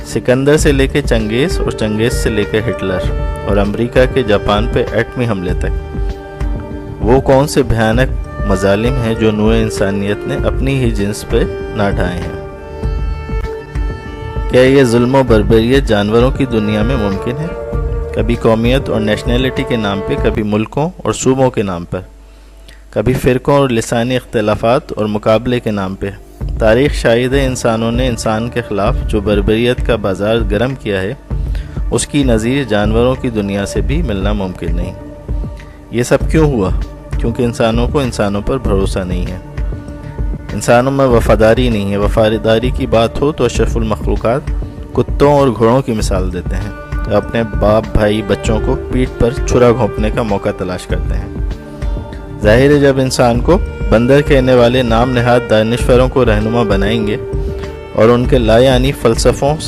سکندر سے لے کے چنگیز اور چنگیز سے لے کے ہٹلر اور امریکہ کے جاپان پہ ایٹمی حملے تک، وہ کون سے بھیانک مظالم ہیں جو نوع انسانیت نے اپنی ہی جنس پہ نہ ڈھائے ہیں؟ کیا یہ ظلم و بربریت جانوروں کی دنیا میں ممکن ہے؟ کبھی قومیت اور نیشنلٹی کے نام پہ، کبھی ملکوں اور صوبوں کے نام پر، کبھی فرقوں اور لسانی اختلافات اور مقابلے کے نام پہ۔ تاریخ شاہد ہے انسانوں نے انسان کے خلاف جو بربریت کا بازار گرم کیا ہے، اس کی نظیر جانوروں کی دنیا سے بھی ملنا ممکن نہیں۔ یہ سب کیوں ہوا؟ کیونکہ انسانوں کو انسانوں پر بھروسہ نہیں ہے، انسانوں میں وفاداری نہیں ہے۔ وفاداری کی بات ہو تو اشرف المخلوقات کتوں اور گھوڑوں کی مثال دیتے ہیں، جو اپنے باپ بھائی بچوں کو پیٹھ پر چھرا گھونپنے کا موقع تلاش کرتے ہیں۔ ظاہر ہے جب انسان کو بندر کہنے والے نام نہاد دانشوروں کو رہنما بنائیں گے اور ان کے لا یعنی فلسفوں